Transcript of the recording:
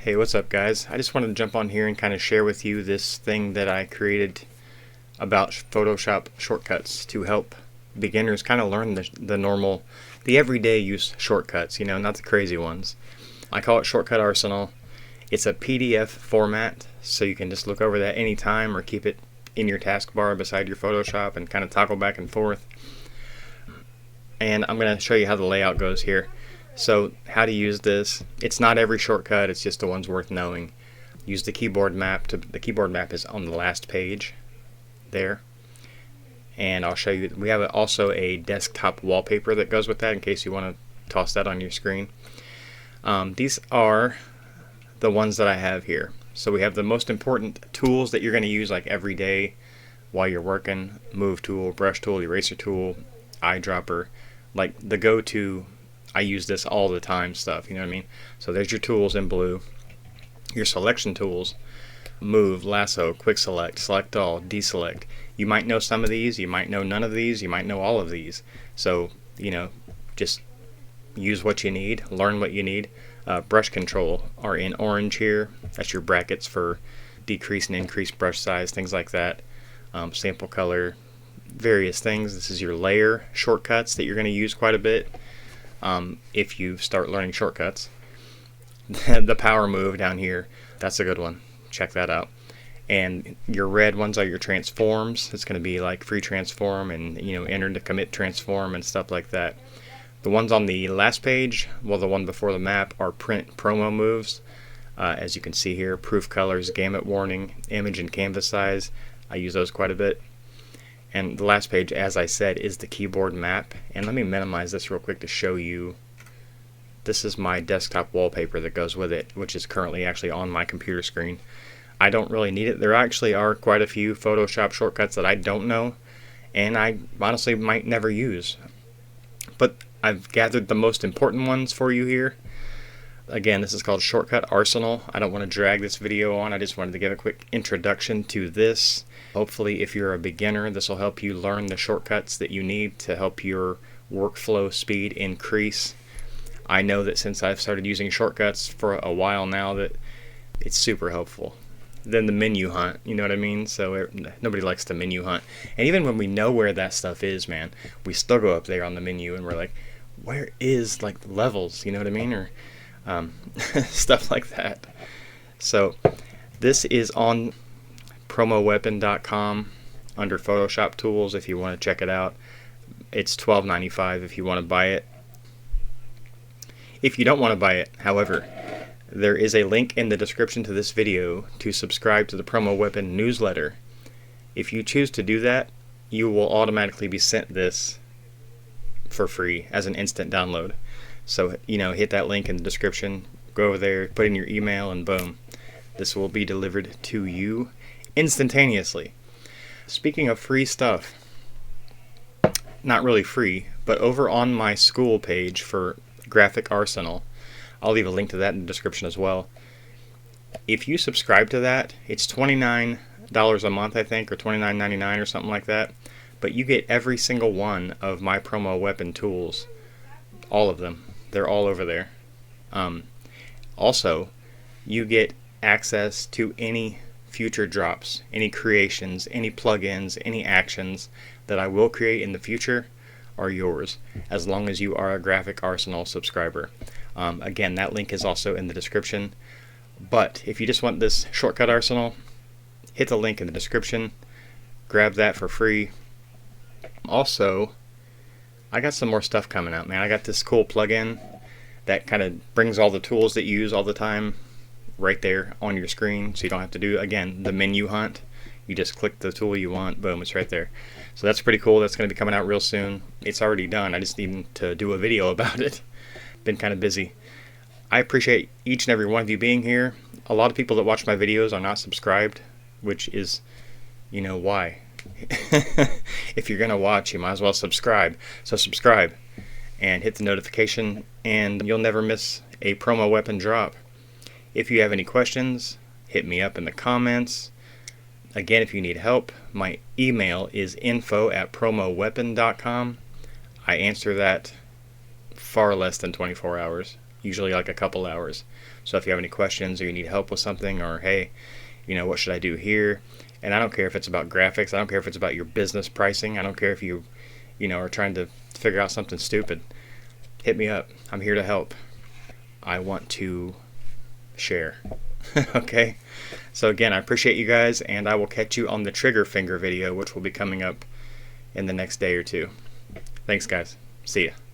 Hey, what's up guys? I just wanted to jump on here and kind of share with you this thing that I created about Photoshop shortcuts to help beginners kind of learn the everyday use shortcuts, not the crazy ones. I call it Shortcut Arsenal. It's a PDF format, so you can just look over that anytime or keep it in your taskbar beside your Photoshop and kind of toggle back and forth. And I'm going to show you how the layout goes here. So how to use this. It's not every shortcut, it's just the ones worth knowing. Use the keyboard map. The keyboard map is on the last page there. And I'll show you, we have also a desktop wallpaper that goes with that in case you want to toss that on your screen. These are the ones that I have here. So we have the most important tools that you're going to use like every day while you're working. Move tool, brush tool, eraser tool, eyedropper, like the go-to I use this all the time stuff, you know what I mean? So there's your tools in blue. Your selection tools: move, lasso, quick select, select all, deselect. You might know some of these, you might know none of these, you might know all of these. So, just use what you need, learn what you need. Brush control are in orange here. That's your brackets for decrease and increase brush size, things like that. Sample color, various things. This is your layer shortcuts that you're going to use quite a bit. If you start learning shortcuts. The power move down here, that's a good one. Check that out. And your red ones are your transforms. It's going to be like free transform and enter to commit transform and stuff like that. The ones on the last page, well, the one before the map, are print promo moves. As you can see here, proof colors, gamut warning, image and canvas size. I use those quite a bit. And the last page, as I said, is the keyboard map. And let me minimize this real quick to show you. This is my desktop wallpaper that goes with it, which is currently actually on my computer screen. I don't really need it. There actually are quite a few Photoshop shortcuts that I don't know, and I honestly might never use. But I've gathered the most important ones for you here. Again, this is called Shortcut Arsenal. I don't want to drag this video on. I just wanted to give a quick introduction to this. Hopefully, if you're a beginner, this will help you learn the shortcuts that you need to help your workflow speed increase. I know that since I've started using shortcuts for a while now that it's super helpful. Then the menu hunt, you know what I mean? So nobody likes to menu hunt. And even when we know where that stuff is, man, we still go up there on the menu and we're like, where is like levels, you know what I mean? Or stuff like that. So this is on PromoWeapon.com under Photoshop tools if you want to check it out. It's $12.95 if you want to buy it. If you don't want to buy it, however, there is a link in the description to this video to subscribe to the PromoWeapon newsletter. If you choose to do that, you will automatically be sent this for free as an instant download. So, hit that link in the description, go over there, put in your email, and boom, this will be delivered to you instantaneously. Speaking of free stuff, not really free, but over on my school page for Graphic Arsenal, I'll leave a link to that in the description as well. If you subscribe to that, it's $29 a month, I think, or $29.99 or something like that. But you get every single one of my PromoWeapon tools, all of them. They're all over there. Also, you get access to any future drops, any creations, any plugins, any actions that I will create in the future are yours, as long as you are a Graphic Arsenal subscriber. Again, that link is also in the description. But if you just want this Shortcut Arsenal, hit the link in the description, grab that for free. Also, I got some more stuff coming out, man. I got this cool plugin that kind of brings all the tools that you use all the time right there on your screen, so you don't have to do, again, the menu hunt. You just click the tool you want, boom, it's right there. So that's pretty cool. That's going to be coming out real soon. It's already done. I just need to do a video about it. Been kind of busy. I appreciate each and every one of you being here. A lot of people that watch my videos are not subscribed, which is, why. If you're going to watch, you might as well subscribe. So subscribe and hit the notification, and you'll never miss a PromoWeapon drop. If you have any questions, hit me up in the comments. Again, if you need help, my email is info@promoweapon.com. I answer that far less than 24 hours. usually like a couple hours. So if you have any questions or you need help with something, or hey, what should I do here? And I don't care if it's about graphics, I don't care if it's about your business pricing, I don't care if you are trying to figure out something stupid. Hit me up. I'm here to help. I want to share. Okay? So again, I appreciate you guys, and I will catch you on the trigger finger video, which will be coming up in the next day or two. Thanks, guys. See ya.